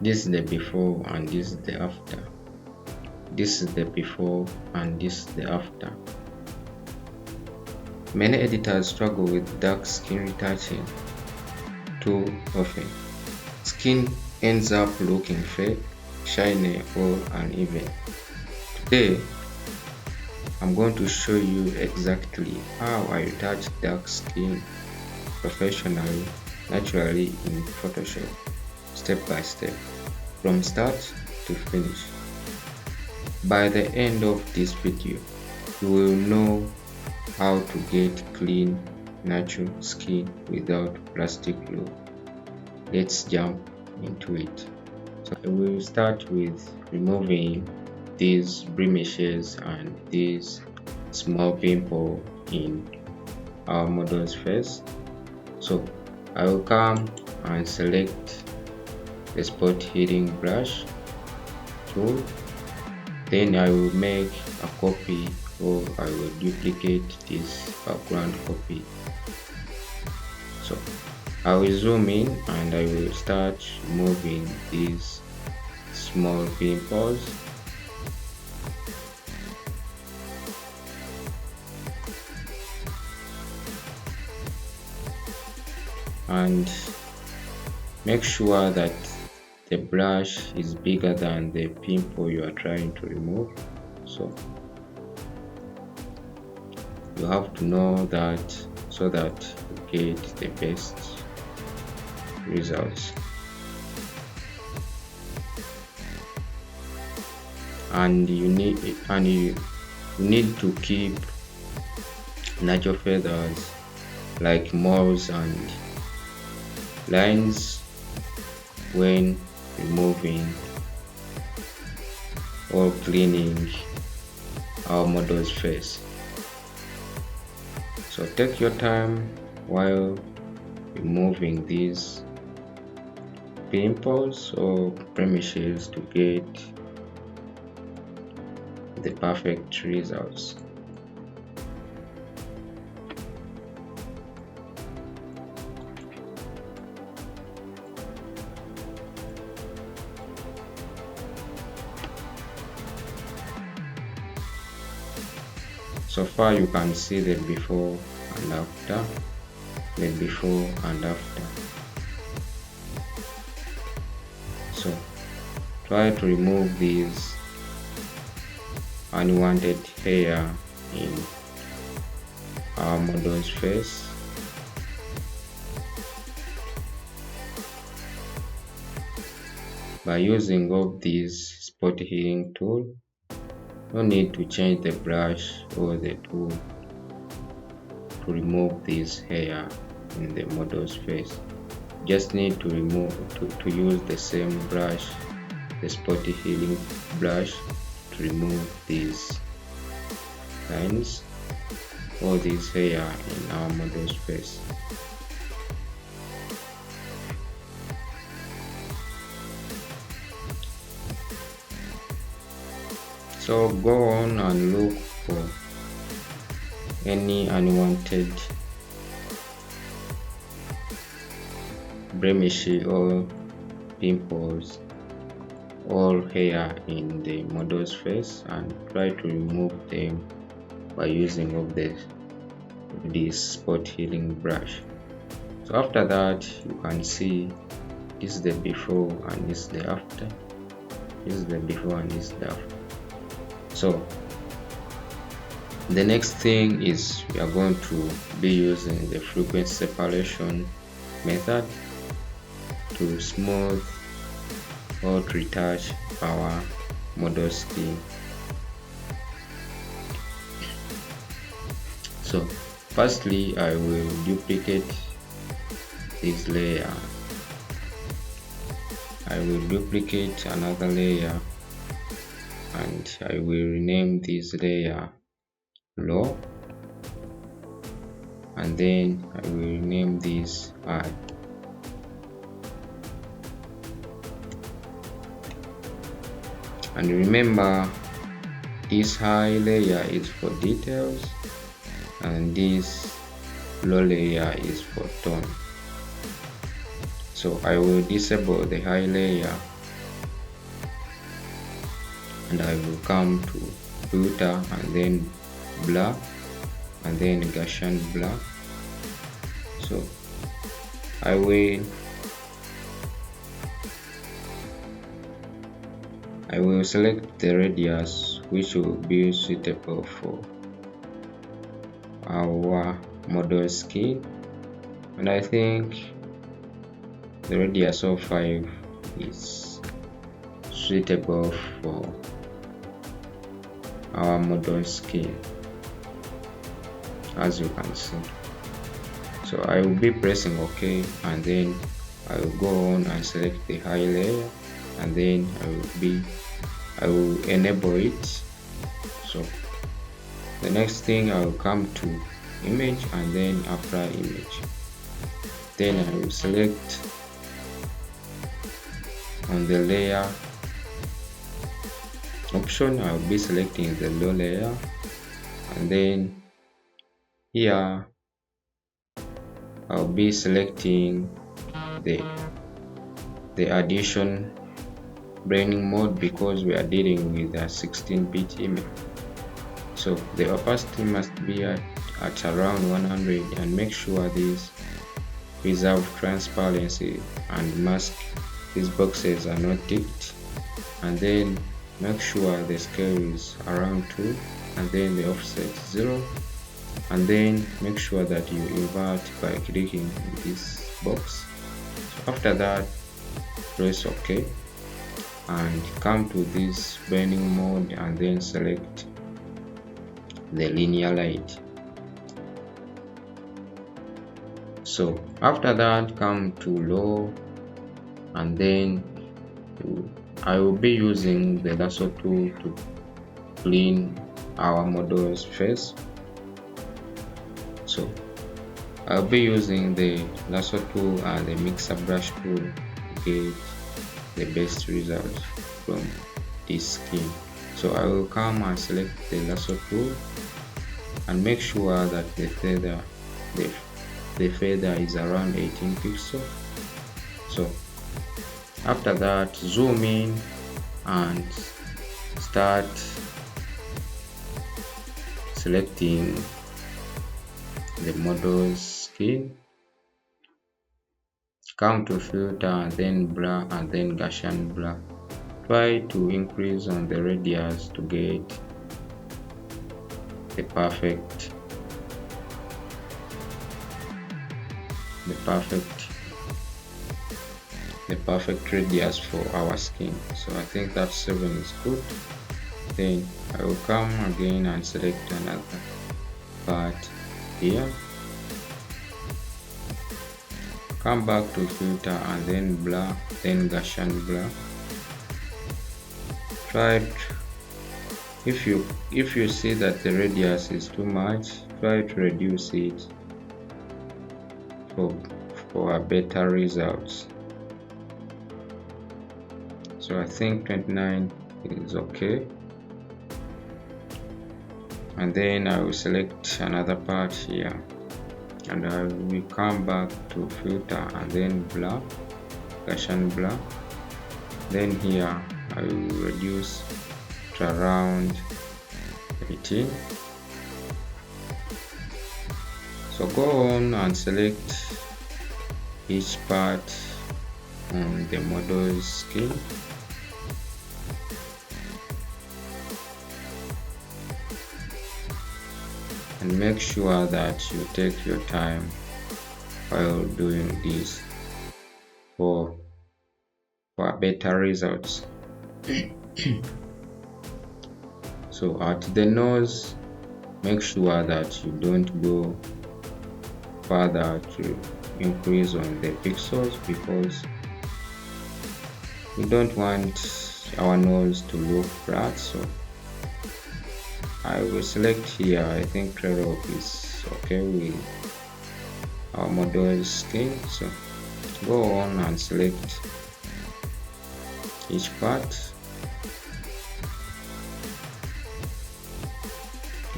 This is the before and this is the after. This is the before and this is the after. Many editors struggle with dark skin retouching too often. Skin ends up looking fake, shiny, or uneven. Today, I'm going to show you exactly how I retouch dark skin professionally, naturally in Photoshop, step by step, from start to finish. By the end of this video, you will know how to get clean, natural skin without plastic look. Let's jump into it. So I will start with removing these blemishes and this small pimple in our model's face. So I will come and select the spot healing brush tool. Then I will make a copy, or I will duplicate this background copy. So I will zoom in and I will start removing these small pimples. And make sure that the brush is bigger than the pimple you are trying to remove. So you have to know that so that you get the best results. And you need to keep natural feathers like moles and lines when removing or cleaning our model's face. So take your time while removing these pimples or blemishes to get the perfect results. So far you can see the before and after, the before and after. So try to remove these unwanted hair in our model's face. By using of this spot healing tool, no need to change the brush or the tool to remove this hair in the model's face. Just need to use the same brush, the spot healing brush, to remove these lines or this hair in our model's face. So go on and look for any unwanted blemish or pimples or hair in the model's face and try to remove them by using of this spot healing brush. So after that, you can see this is the before and this is the after. This is the before and this is the after. So the next thing is we are going to be using the frequency separation method to smooth or to retouch our model skin. So firstly, I will duplicate this layer. I will duplicate another layer and I will rename this layer low, and then I will rename this high. And remember, this high layer is for details and this low layer is for tone. So I will disable the high layer and I will come to filter and then blur and then Gaussian blur. So I will select the radius which will be suitable for our model skin, and I think the radius of 5 is suitable for our model skin, as you can see. So I will be pressing OK, and then I will go on and select the high layer, and then I will enable it. So the next thing, I will come to image and then apply image. Then I will select on the layer option, I will be selecting the low layer, and then here I'll be selecting the addition blending mode because we are dealing with a 16-bit image. So the opacity must be at around 100, and make sure these preserve transparency and mask these boxes are not ticked, and then make sure the scale is around 2 and then the offset 0, and then make sure that you invert by clicking this box. So after that, press OK and come to this blending mode and then select the linear light. So after that, come to low, and then I will be using the lasso tool to clean our model's face. So I'll be using the lasso tool and the mixer brush tool to get the best result from this skin. So I will come and select the lasso tool and make sure that the feather is around 18 pixels. So after that, zoom in and start selecting the model's skin. Come to filter and then blur and then Gaussian blur. Try to increase on the radius to get the perfect radius for our skin. So I think that 7 is good. Then I will come again and select another part here. Come back to filter and then blur, then Gaussian blur. Try if you see that the radius is too much, try to reduce it for a better results. So I think 29 is okay, and then I will select another part here, and I will come back to filter and then blur, Gaussian blur. Then here I will reduce to around 18. So go on and select each part on the model's skin. And make sure that you take your time while doing this for better results. So at the nose, make sure that you don't go further to increase on the pixels, because we don't want our nose to look flat. So I will select here, I think 12 is okay with our model's skin. So go on and select each part.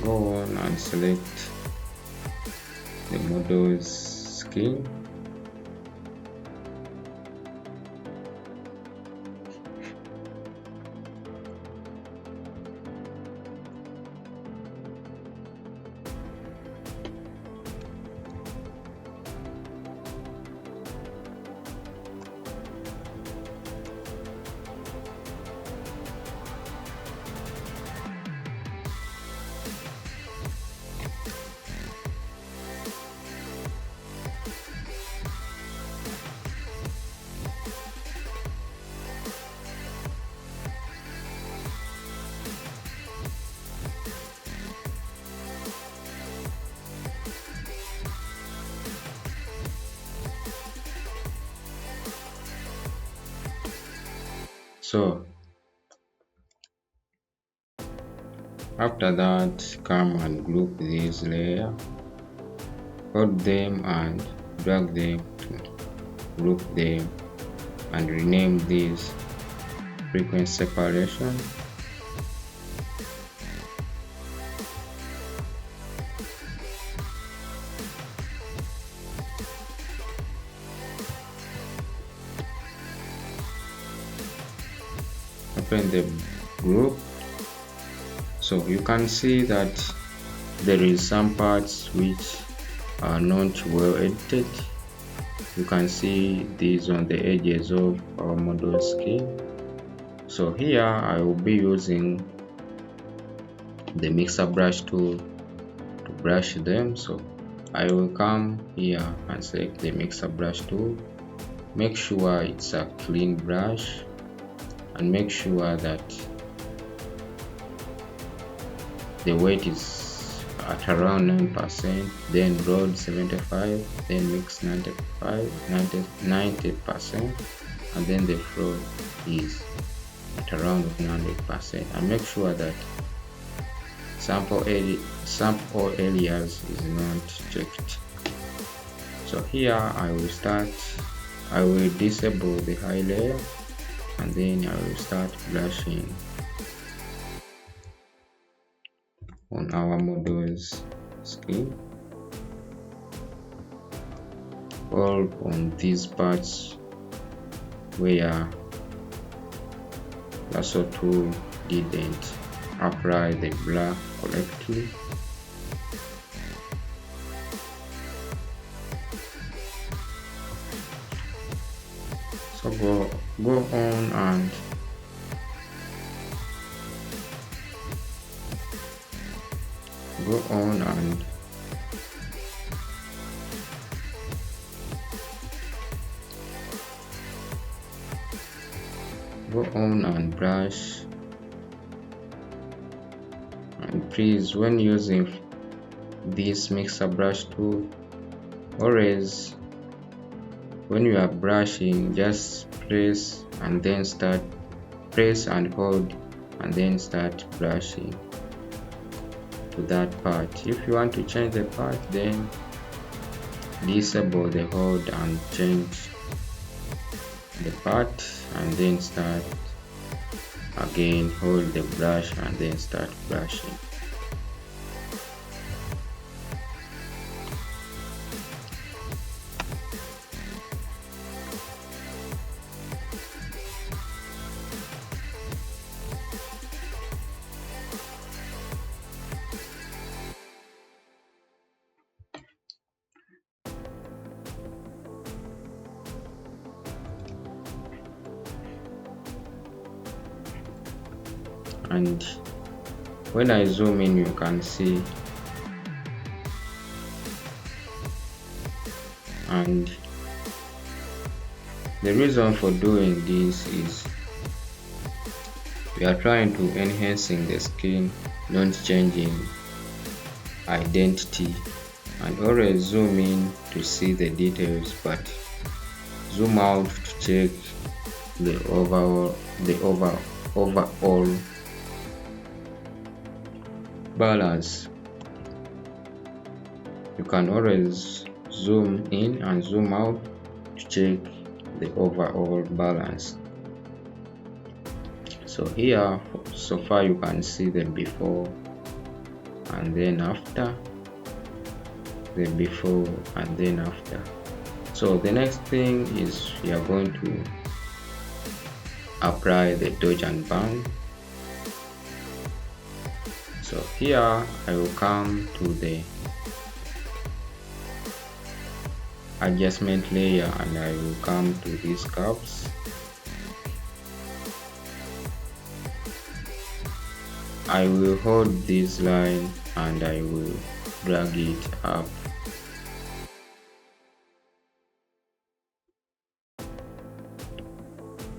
Go on and select the model's skin. So after that, come and group these layers, hold them and drag them to group them, and rename this frequency separation. Open the group. So you can see that there is some parts which are not well edited. You can see these on the edges of our model skin. So here I will be using the mixer brush tool to brush them. So I will come here and select the mixer brush tool. Make sure it's a clean brush and make sure that the weight is at around 9%, then load 75, then mix 90%, and then the flow is at around 100%, and make sure that sample areas is not checked. So here I will disable the high layer, and then I will start brushing on our model's skin, all on these parts where lasso tool didn't apply the blur correctly. So go on and brush. And please, when using this mixer brush tool, always when you are brushing, just press and hold and then start brushing to that part. If you want to change the part, then disable the hold and change the part, and then start again, hold the brush and then start brushing. And when I zoom in, you can see, and the reason for doing this is we are trying to enhancing the skin, not changing identity. And always zoom in to see the details, but zoom out to check the overall balance. You can always zoom in and zoom out to check the overall balance. So here, so far you can see the before and then after, the before and then after. So the next thing is we are going to apply the dodge and burn. So here I will come to the adjustment layer and I will come to these curves. I will hold this line and I will drag it up.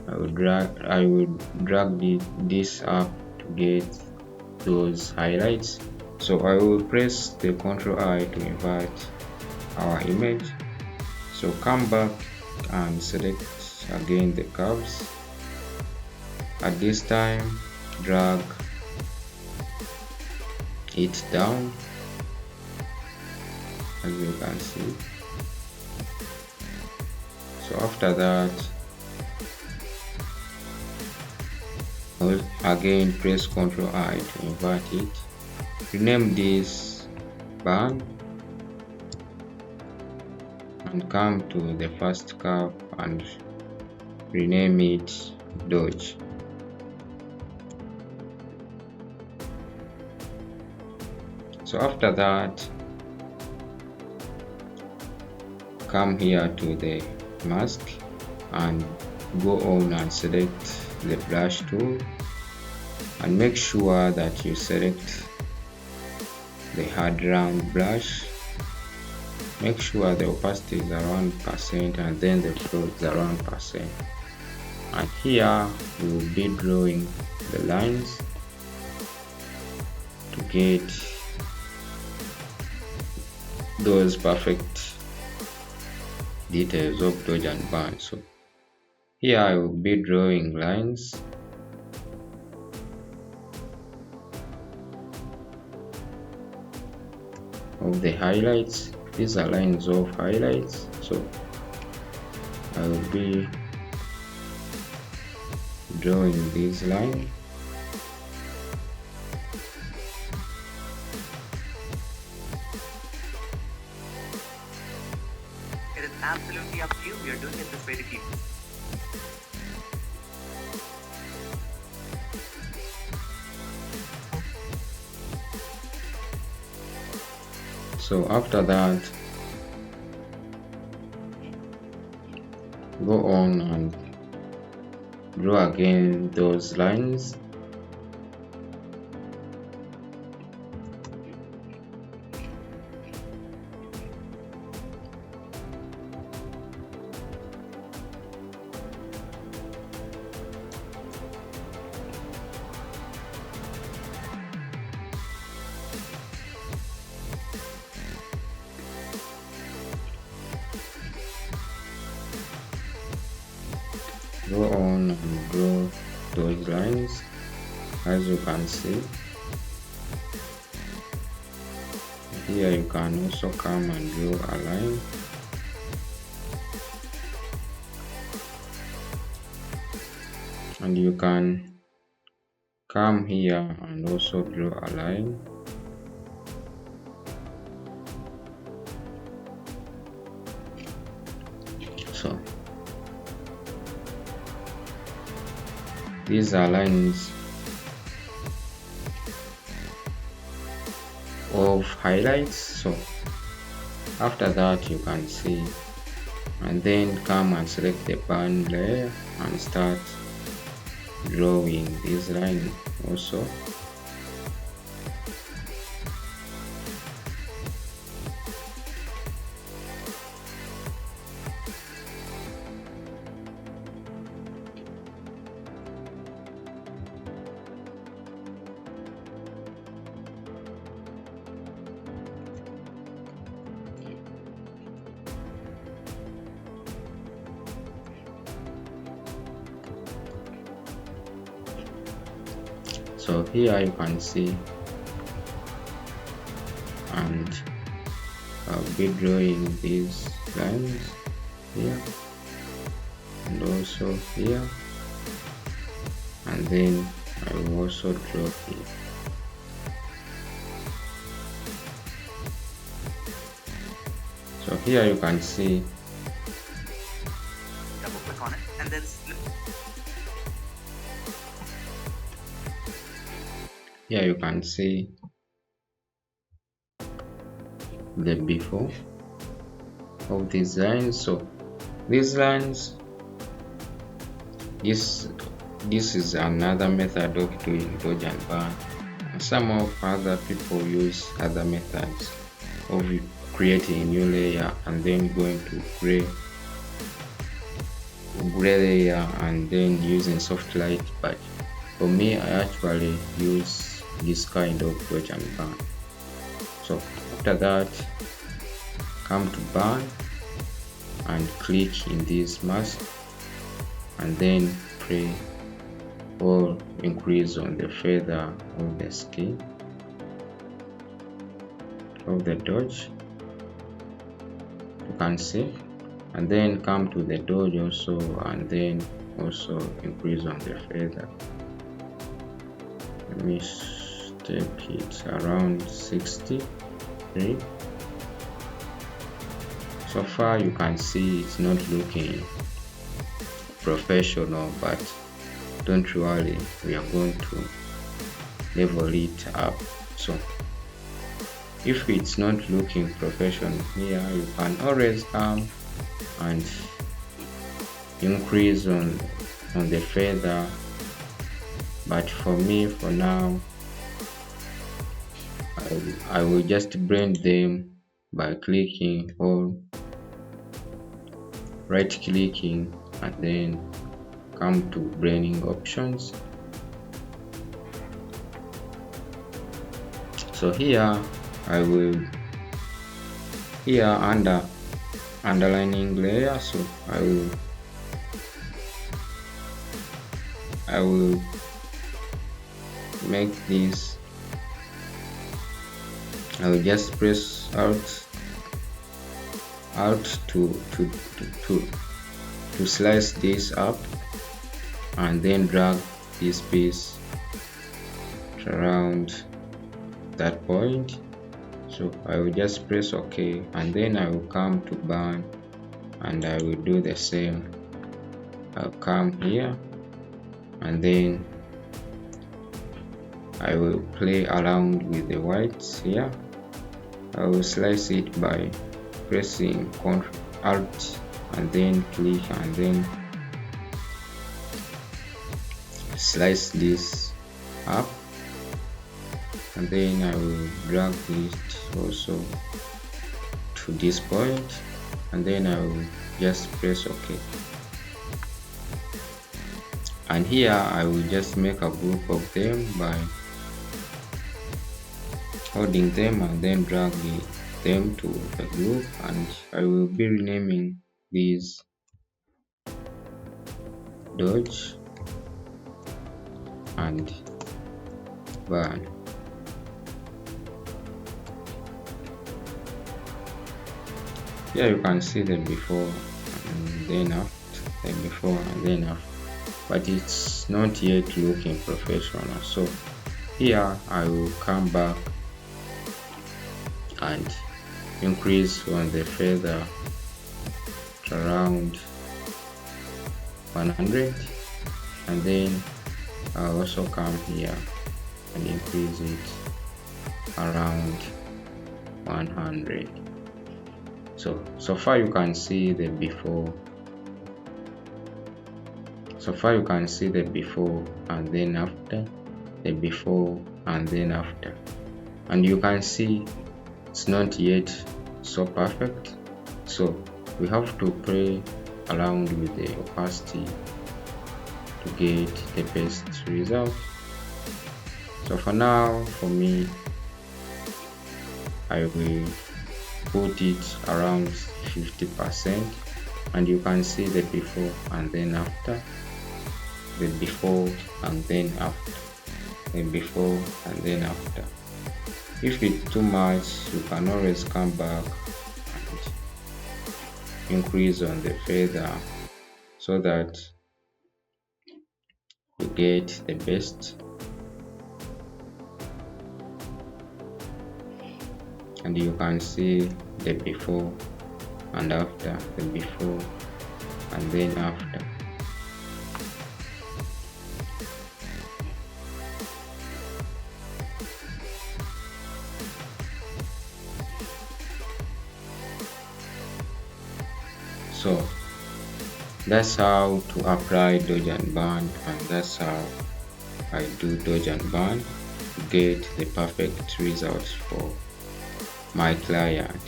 I will drag this up to get those highlights. So I will press the Ctrl I to invert our image. So come back and select again the curves At this time, drag it down, as you can see. So after that, I'll again press Ctrl I to invert it. Rename this band and come to the first curve and rename it Dodge. So after that, come here to the mask and go on and select the brush tool and make sure that you select the hard round brush. Make sure the opacity is around % and then the flow is around %. And here we will be drawing the lines to get those perfect details of dodge and burn. So here I will be drawing lines of the highlights. These are lines of highlights, so I will be drawing this line. It is absolutely up to you. We are doing it this way to keep. So after that, go on and draw again those lines. Go on and draw those lines, as you can see. Here you can also come and draw a line. And you can come here and also draw a line. So these are lines of highlights. So after that, you can see, and then come and select the band layer and start drawing this line also. So here you can see, and I'll be drawing these lines here and also here, and then I will also draw here. So here you can see, Double click on it and then slip. here you can see the before of these lines. So these lines, this is another method of doing dodge and burn. Some of other people use other methods of creating a new layer and then going to gray layer and then using soft light, but for me I actually use this kind of dodge and burn. So after that, come to burn and click in this mask and then or increase on the feather of the skin of the dodge, you can see, and then come to the dodge also, and then also increase on the feather. Let me take it around 63. So far you can see it's not looking professional, but don't worry, we are going to level it up. So if it's not looking professional here, you can always come and increase on the feather, but for me, for now, I will just blend them by clicking or right clicking and then come to blending options. So here I will, here under underlining layer, so I will make this, I will just press alt to slice this up and then drag this piece around that point. So I will just press OK, and then I will come to burn and I will do the same. I'll come here and then I will play around with the whites here. I will slice it by pressing Alt and then click and then slice this up, and then I will drag it also to this point, and then I will just press OK. And here I will just make a group of them by holding them and then drag them to the group, and I will be renaming these dodge and burn. Here you can see the before and then after, the before and then after, but it's not yet looking professional. So here I will come back and increase on the feather to around 100, and then I'll also come here and increase it around 100. So far you can see the before. So far you can see the before and then after, the before and then after, and you can see it's not yet so perfect. So we have to play around with the opacity to get the best result. So for now, for me, I will put it around 50%, and you can see the before and then after, the before and then after, the before and then after. If it's too much, you can always come back and increase on the feather so that you get the best. And you can see the before and after, the before and then after. So that's how to apply dodge and burn, and that's how I do dodge and burn to get the perfect results for my client.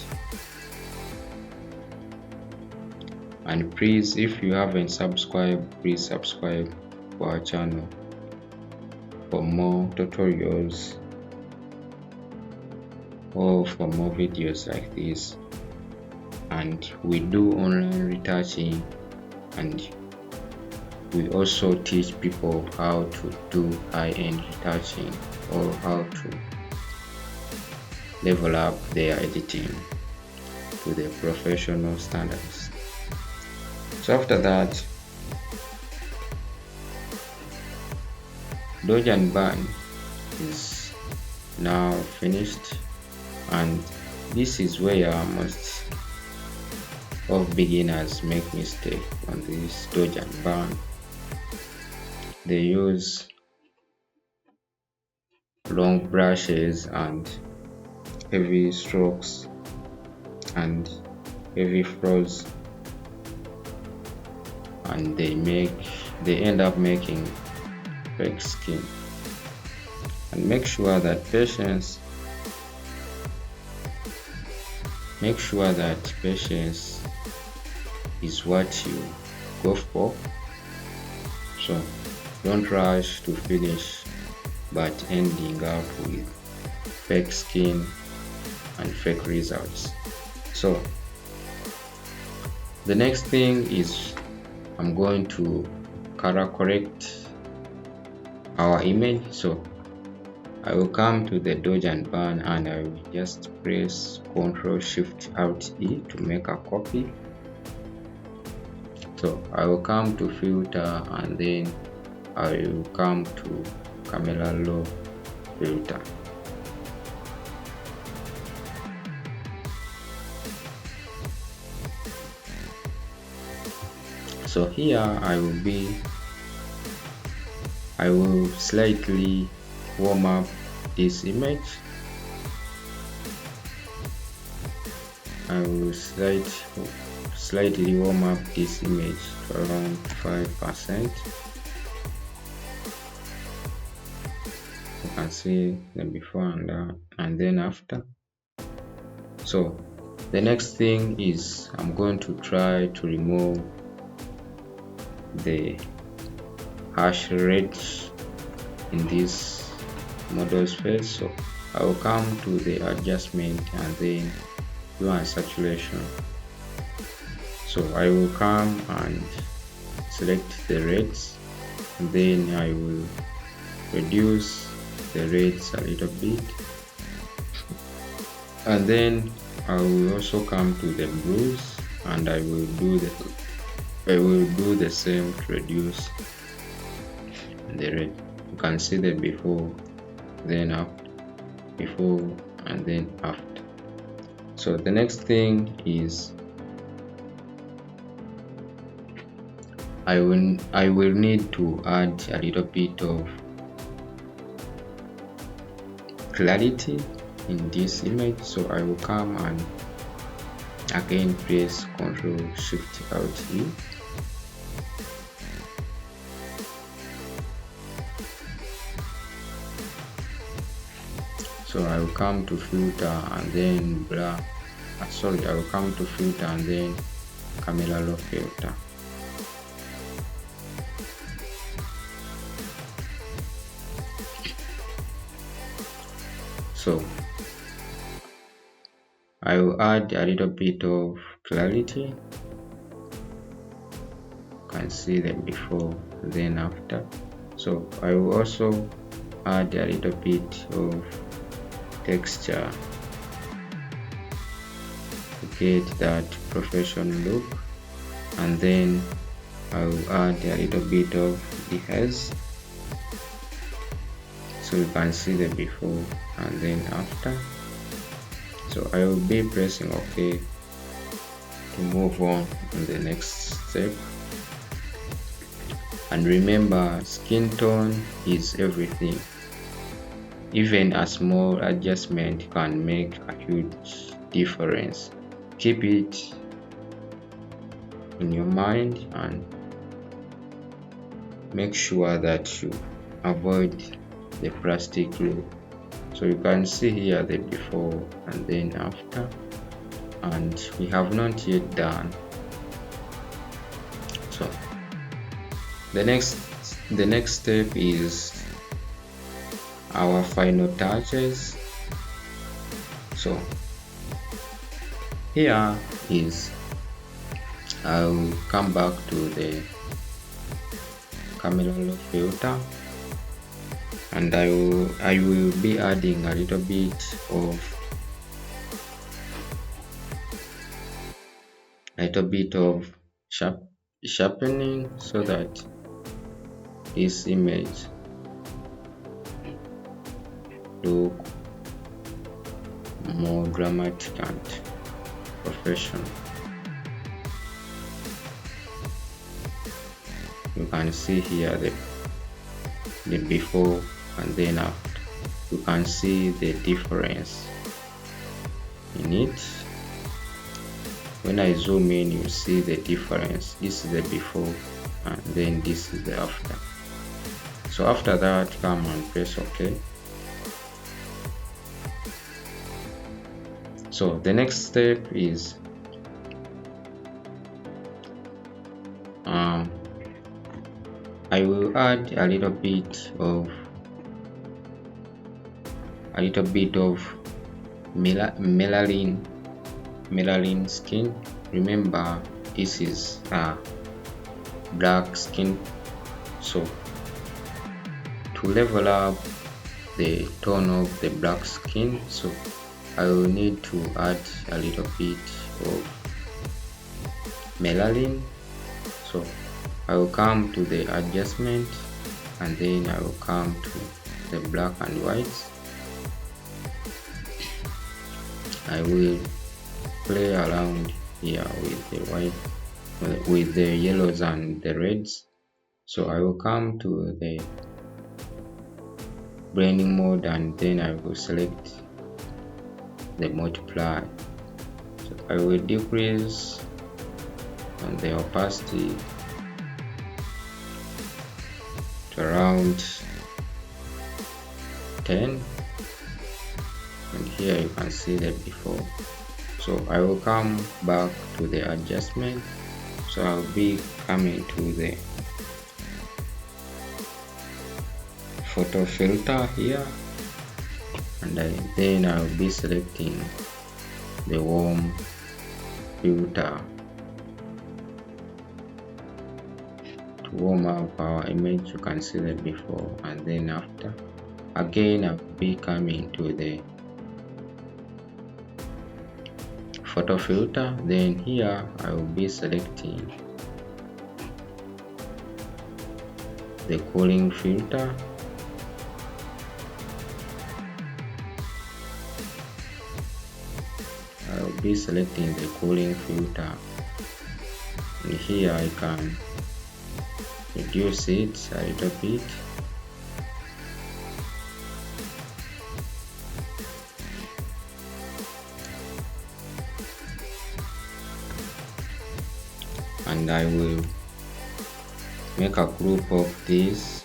And please, if you haven't subscribed, please subscribe to our channel for more tutorials or for more videos like this. And we do online retouching, and we also teach people how to do high-end retouching or how to level up their editing to the professional standards. So after that, dodge and burn is now finished, and this is where most of beginners make mistake on this dodge and burn. They use long brushes and heavy strokes and heavy froze, and they end up making fake skin. And make sure that patience is what you go for. So don't rush to finish but ending up with fake skin and fake results. So the next thing is I'm going to color correct our image. So I will come to the dodge and burn and I will just press Ctrl Shift Alt E to make a copy. So I will come to filter and then I will come to camera raw filter. So here I will slightly warm up this image. I will slightly warm up this image to around 5%. You can see the before and then after. So the next thing is I'm going to try to remove the harsh red in this model's face. So I will come to the adjustment and then do a saturation. So I will come and select the reds and then I will reduce the reds a little bit, and then I will also come to the blues and I will do the same to reduce the red. You can see the before and then after. So the next thing is I will need to add a little bit of clarity in this image. So I will come and again press Ctrl Shift Alt E. So I will come to filter and then I will come to filter and then camera raw filter. So I will add a little bit of clarity. You can see the before then after. So I will also add a little bit of texture to get that professional look, and then I will add a little bit of the hairs so you can see the before and then after. So I will be pressing OK to move on the next step. And remember, skin tone is everything. Even a small adjustment can make a huge difference. Keep it in your mind and make sure that you avoid the plastic look. So you can see here the before and then after, and we have not yet done. So the next step is our final touches. So here is I'll come back to the camera raw filter, and I will be adding a little bit of sharpening so that this image look more dramatic and professional. You can see here the before and then after. You can see the difference in it. When I zoom in, you see the difference. This is the before and then this is the after. So after that, come and press OK. So the next step is I will add a little bit of melanin skin. Remember, this is black skin, so to level up the tone of the black skin, so I will need to add a little bit of melanin. So I will come to the adjustment and then I will come to the black and whites. I will play around here with the white, with the yellows and the reds. So I will come to the blending mode and then I will select the multiply. So I will decrease on the opacity to around 10, and here you can see the before. So I will come back to the adjustment. So I'll be coming to the photo filter here, and then I'll be selecting the warm filter to warm up our image. You can see the before and then after. Again, I'll be coming to the photo filter, then here I will be selecting the cooling filter. I will be selecting the cooling filter, and here I can reduce it a little bit. And I will make a group of these,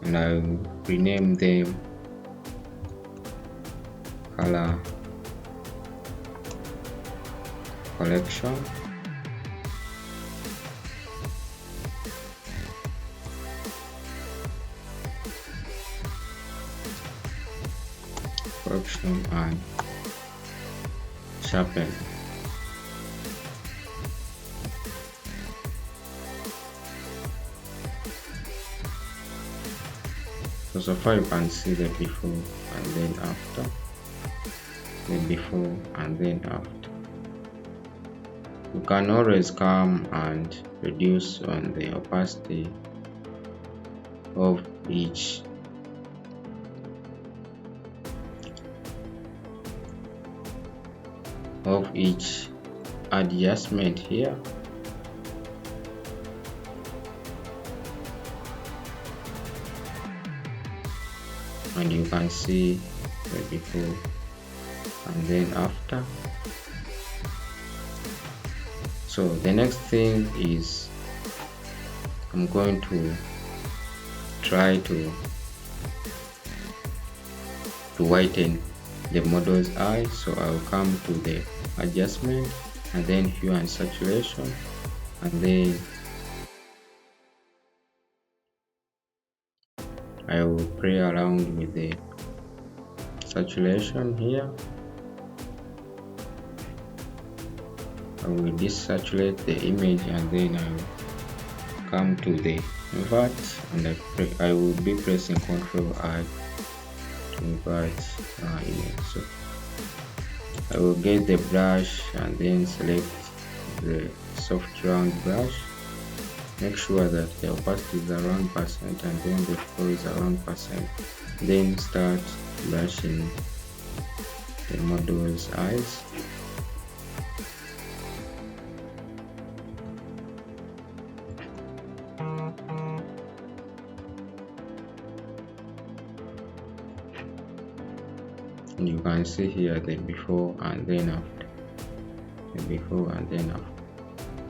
and I will rename them color collection. And sharpen. So far you can see the before and then after, the before and then after. You can always come and reduce on the opacity of each adjustment here. And you can see the before and then after. So the next thing is I'm going to try to whiten the model's eye. So I will come to the adjustment and then hue and saturation, and then I will play around with the saturation here. I will desaturate the image, and then I will come to the invert, and I will be pressing Ctrl I to invert image. So I will get the brush and then select the soft round brush. Make sure that the opacity is around percent and then the flow is around percent. Then start brushing the model's eyes. And you can see here the before and then after. The before and then after.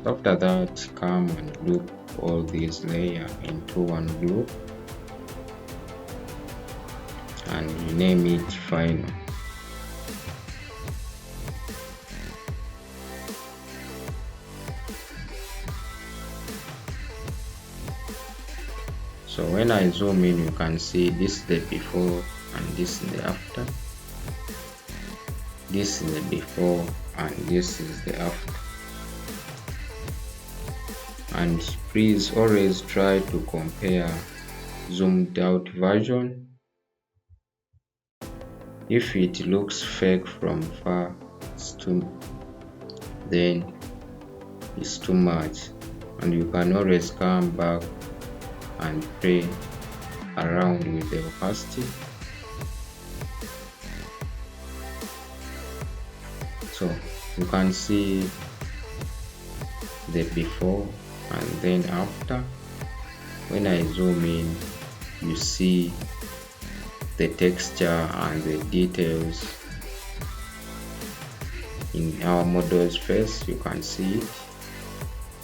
So after that, come and group all these layers into one group and name it final. So when I zoom in, you can see this is the before and this is the after. This is the before and this is the after. And please always try to compare zoomed out version. If it looks fake from far, then it's too much, and you can always come back and play around with the opacity. So you can see the before and then after. When I zoom in, you see the texture and the details in our model's face. You can see it.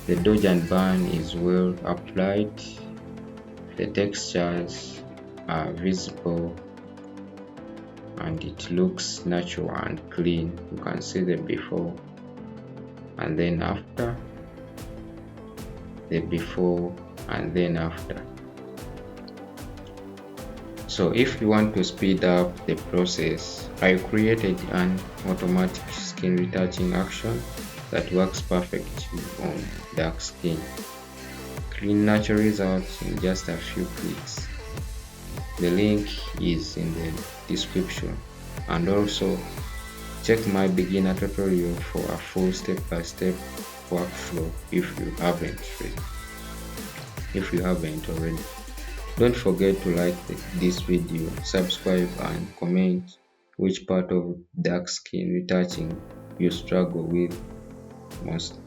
The dodge and burn is well applied. The textures are visible and it looks natural and clean. You can see the before and then after, the before and then after. So if you want to speed up the process, I created an automatic skin retouching action that works perfectly on dark skin. Clean natural results in just a few clicks. The link is in the description, and also check my beginner tutorial for a full step-by-step workflow if you haven't already. Don't forget to like this video, subscribe and comment which part of dark skin retouching you struggle with most.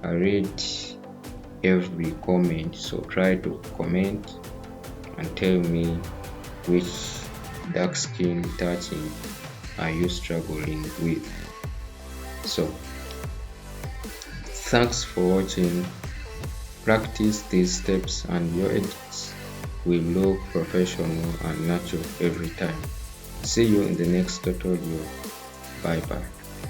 I read every comment, so try to comment and tell me which dark skin retouching are you struggling with. So thanks for watching. Practice these steps and your edits will look professional and natural every time. See you in the next tutorial. Bye bye.